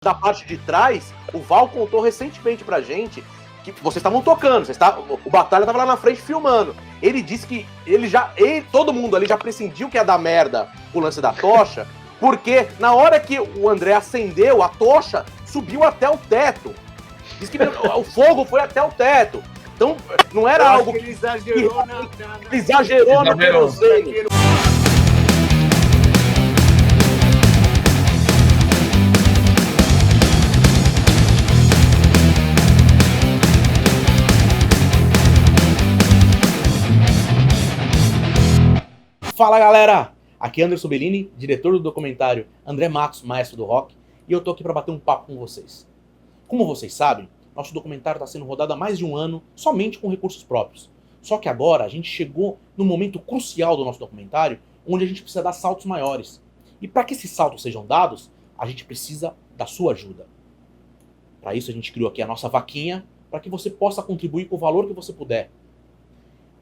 da parte de trás, o Val contou recentemente pra gente que vocês estavam tocando, o Batalha tava lá na frente filmando. Ele disse que todo mundo ali já pressentiu que ia dar merda o lance da tocha, porque na hora que o André acendeu, a tocha subiu até o teto. Diz que o fogo foi até o teto. Então, não era algo que ele exagerou no querosene. Fala, galera! Aqui é Anderson Bellini, diretor do documentário André Matos, Maestro do Rock, e eu tô aqui para bater um papo com vocês. Como vocês sabem, nosso documentário está sendo rodado há mais de um ano somente com recursos próprios. Só que agora a gente chegou no momento crucial do nosso documentário, onde a gente precisa dar saltos maiores. E para que esses saltos sejam dados, a gente precisa da sua ajuda. Para isso a gente criou aqui a nossa vaquinha, para que você possa contribuir com o valor que você puder.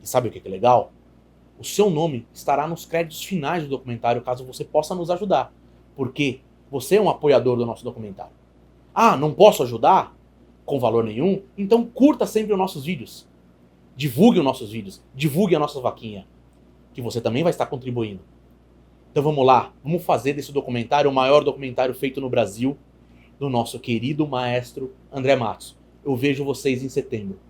E sabe o que é legal? O seu nome estará nos créditos finais do documentário, caso você possa nos ajudar. Porque você é um apoiador do nosso documentário. Ah, não posso ajudar? Com valor nenhum? Então curta sempre os nossos vídeos. Divulgue os nossos vídeos. Divulgue a nossa vaquinha. Que você também vai estar contribuindo. Então vamos lá. Vamos fazer desse documentário o maior documentário feito no Brasil, do nosso querido maestro André Matos. Eu vejo vocês em setembro.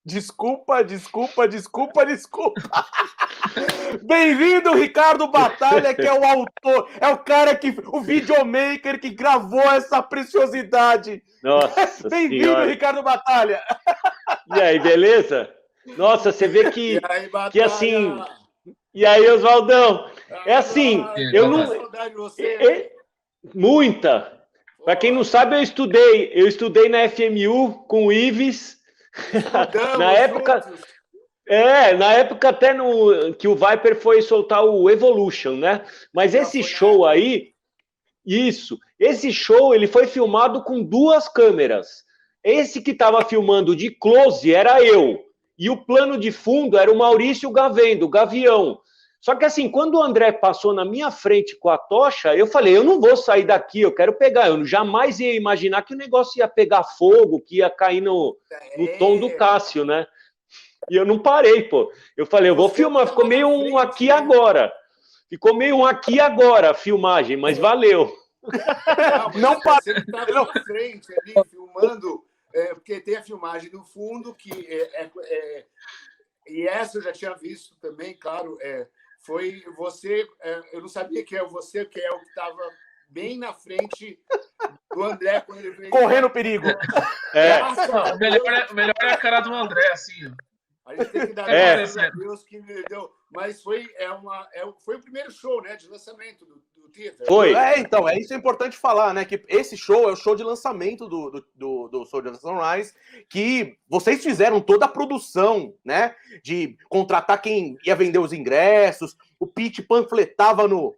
Desculpa. Bem-vindo, Ricardo Batalha, que é o autor, é o cara o videomaker que gravou essa preciosidade. Nossa Bem-vindo, Ricardo Batalha. E aí, beleza? Nossa, você vê que assim... E aí, Oswaldão? É assim, eu não... Muita. Para quem não sabe, eu estudei na FMU com o Ives. Na época... na época até que o Viper foi soltar o Evolution, né? Mas esse show aí, esse show ele foi filmado com 2 câmeras. Esse que estava filmando de close era eu, e o plano de fundo era o Maurício Gavendo, o Gavião. Só que assim, quando o André passou na minha frente com a tocha, eu falei, eu não vou sair daqui, eu quero pegar. Eu jamais ia imaginar que o negócio ia pegar fogo, que ia cair no tom do Cássio, né? E eu não parei, pô. Eu falei, eu vou filmar. Ficou meio um aqui agora. Ficou meio um aqui agora a filmagem, mas valeu. Não parei. Você estava na frente ali, filmando, porque tem a filmagem do fundo, que e essa eu já tinha visto também, claro, foi você. Eu não sabia que é você, que é o que estava bem na frente do André quando ele veio. Correndo perigo. Não, o melhor é a cara do André, assim. A gente tem que dar graças a Deus que me deu. Mas foi o primeiro show, né, de lançamento do Theater. Foi. Então, isso é importante falar, né? Que esse show é o show de lançamento do Soldiers of Sunrise, que vocês fizeram toda a produção, né? De contratar quem ia vender os ingressos, o Pete panfletava no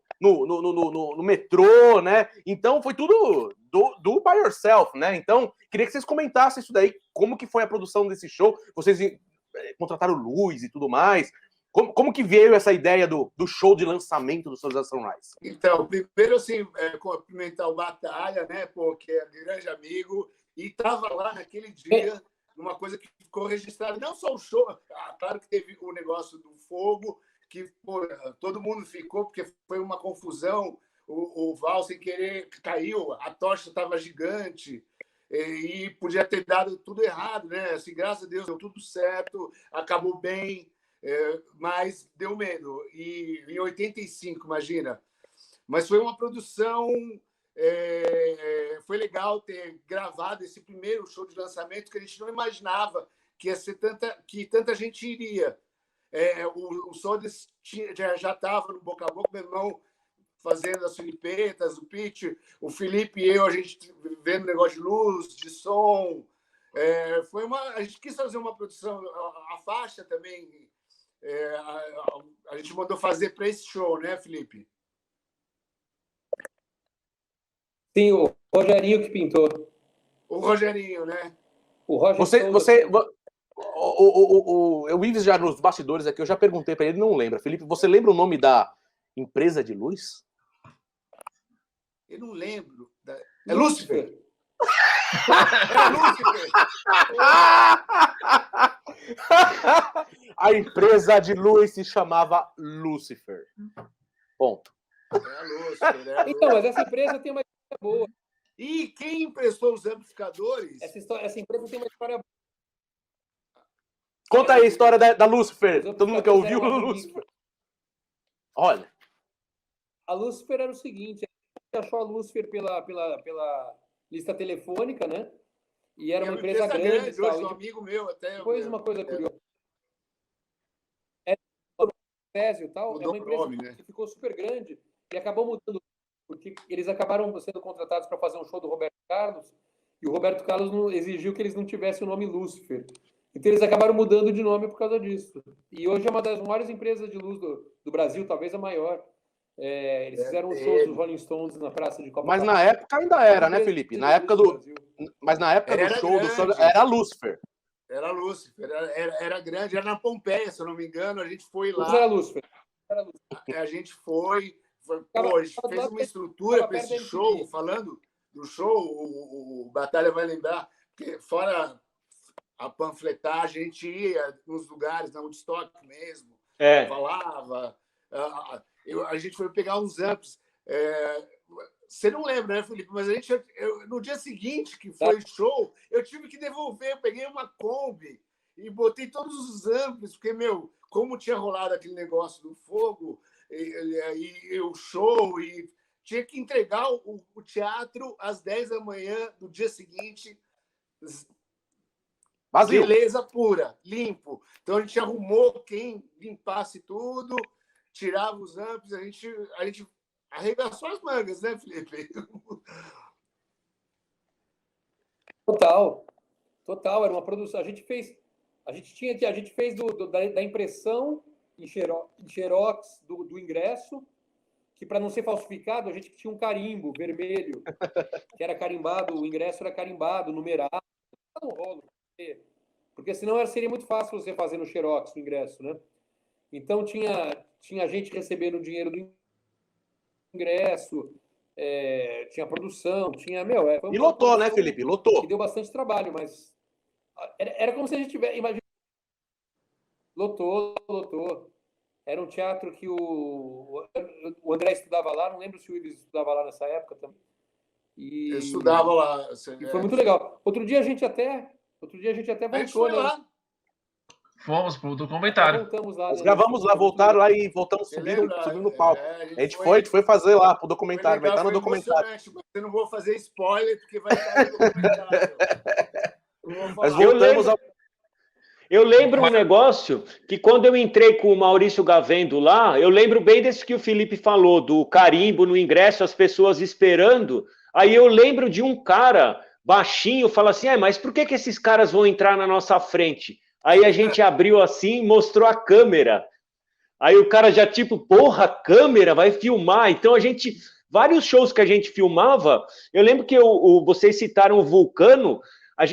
metrô, né? Então foi tudo do by yourself, né? Então, queria que vocês comentassem isso daí, como que foi a produção desse show, vocês contrataram luz e tudo mais. Como que veio essa ideia do show de lançamento do Soldiers of Sunrise? Então, primeiro, assim, cumprimentar o Batalha, né? Porque é grande amigo, e estava lá naquele dia, uma coisa que ficou registrada, não só o show, claro que teve o negócio do fogo, que todo mundo ficou, porque foi uma confusão, o Val, sem querer, caiu, a tocha estava gigante, e podia ter dado tudo errado, né? Assim, graças a Deus deu tudo certo, acabou bem, mas deu medo. E em 85, imagina. Mas foi uma produção, foi legal ter gravado esse primeiro show de lançamento que a gente não imaginava que ia ser que tanta gente iria. O Soldiers já estava no boca a boca, meu irmão fazendo as filipetas, o Pete, o Felipe e eu, a gente vendo negócio de luz, de som. A gente quis fazer uma produção, a faixa também, a gente mandou fazer para esse show, né, Felipe? Sim, o Rogerinho que pintou. O Rogerinho, né? O Roger o Ives já nos bastidores aqui, eu já perguntei para ele, não lembra. Felipe, você lembra o nome da empresa de luz? Eu não lembro. É Lúcifer. É Lúcifer. A empresa de luz se chamava Lúcifer. Ponto. Lúcifer. Então, mas essa empresa tem uma história boa. E quem emprestou os amplificadores? Essa empresa tem uma história boa. Conta aí a história da Lúcifer. Todo mundo que ouviu Lúcifer. Olha. A Lúcifer era o seguinte: a gente achou a Lúcifer pela lista telefônica, né? E era uma empresa grande. Hoje, um amigo meu até. Depois uma coisa curiosa. E tal, é uma empresa que ficou super grande e acabou mudando, porque eles acabaram sendo contratados para fazer um show do Roberto Carlos, e o Roberto Carlos exigiu que eles não tivessem o nome Lúcifer. Então eles acabaram mudando de nome por causa disso. E hoje é uma das maiores empresas de luz do Brasil, talvez a maior. Eles fizeram um show dos Rolling Stones na praça de Copacabana. Mas na época ainda era, né, Felipe? Na época Mas na época do show era Lúcifer. Era Lúcifer, era grande, era na Pompeia, se eu não me engano, a gente foi lá. Era Lúcifer. A gente foi a gente fez uma estrutura para esse show, falando do show, o Batalha vai lembrar, porque fora a panfletagem, a gente ia nos lugares, na Woodstock mesmo, falava, a gente foi pegar uns amps. Você não lembra, né, Felipe? Mas no dia seguinte, que foi show, eu tive que devolver. Eu peguei uma Kombi e botei todos os amplos, porque, como tinha rolado aquele negócio do fogo e o show, e tinha que entregar o teatro às 10 da manhã do dia seguinte. Vazio. Beleza pura, limpo. Então a gente arrumou quem limpasse tudo, tirava os amplos, a gente arregaçou as mangas, né, Felipe? Total, era uma produção. A gente fez da impressão em xerox do ingresso, que para não ser falsificado, a gente tinha um carimbo vermelho, que era carimbado, o ingresso era carimbado, numerado, não rolo, porque senão seria muito fácil você fazer no xerox o ingresso, né? Então tinha gente recebendo o dinheiro do ingresso, tinha produção, tinha... E lotou, né, Felipe? Lotou. Que deu bastante trabalho, mas era como se a gente tivesse... Imagina, lotou. Era um teatro que o André estudava lá, não lembro se o Ives estudava lá nessa época também. Eu estudava lá. E foi muito legal. Outro dia a gente até voltou, a gente foi né? lá. Fomos pro documentário. Voltamos lá, Nós gravamos lá, voltaram lá e voltamos subindo no palco. A gente foi fazer lá pro documentário, vai estar no documentário. Mas eu não vou fazer spoiler, porque vai estar no documentário. Mas voltamos ao... Eu lembro um negócio que quando eu entrei com o Maurício Gavendo lá, eu lembro bem desse que o Felipe falou, do carimbo no ingresso, as pessoas esperando. Aí eu lembro de um cara baixinho, fala assim, mas por que esses caras vão entrar na nossa frente? Aí a gente abriu assim, mostrou a câmera. Aí o cara já tipo, porra, câmera, vai filmar. Então a gente, vários shows que a gente filmava, eu lembro que vocês citaram o Vulcano.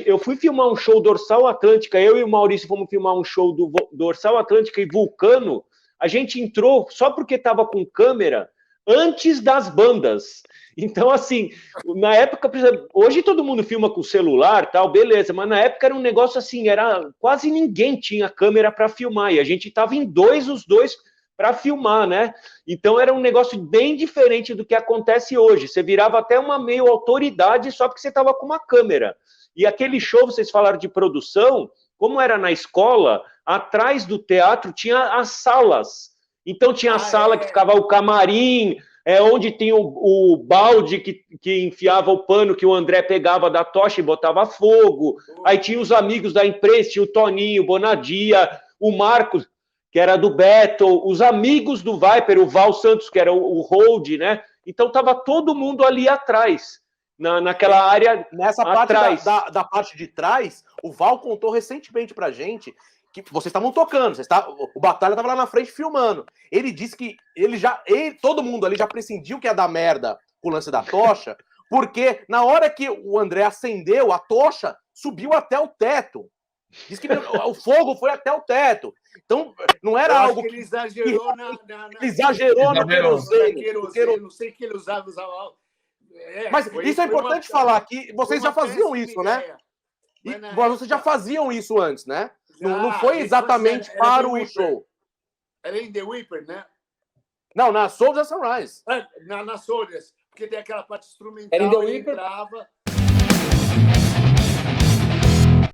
Eu fui filmar um show Dorsal Atlântica, eu e o Maurício fomos filmar um show do Dorsal Atlântica e Vulcano. A gente entrou só porque estava com câmera antes das bandas. Então, assim, na época, hoje todo mundo filma com celular, tal, beleza, mas na época era um negócio assim, era quase ninguém tinha câmera para filmar, e a gente estava em os dois para filmar, né? Então era um negócio bem diferente do que acontece hoje. Você virava até uma meio autoridade só porque você estava com uma câmera. E aquele show, vocês falaram de produção, como era na escola, atrás do teatro tinha as salas. Então tinha a sala que ficava o camarim, onde tinha o balde que enfiava o pano que o André pegava da tocha e botava fogo. Aí tinha os amigos da imprensa, tinha o Toninho, o Bonadia, o Marcos, que era do Battle, os amigos do Viper, o Val Santos, que era o hold, né? Então estava todo mundo ali atrás. Naquela área nessa atrás. parte da parte de trás, o Val contou recentemente pra gente que vocês estavam tocando, o Batalha estava lá na frente filmando. Ele disse que todo mundo ali já pressentiu que ia dar merda com o lance da tocha, porque na hora que o André acendeu, a tocha subiu até o teto. Diz que o fogo foi até o teto. Então, não era algo que ele exagerou ele exagerou no querosene. Não sei que ele usava. Mas isso é importante falar, que vocês já faziam isso, né? Vocês já faziam isso antes, né? Não foi exatamente para o show. Era em The Whipper, né? Não, na Soldiers Sunrise. Na Soldiers, porque tem aquela parte instrumental. Era em The ele Whipper. entrava,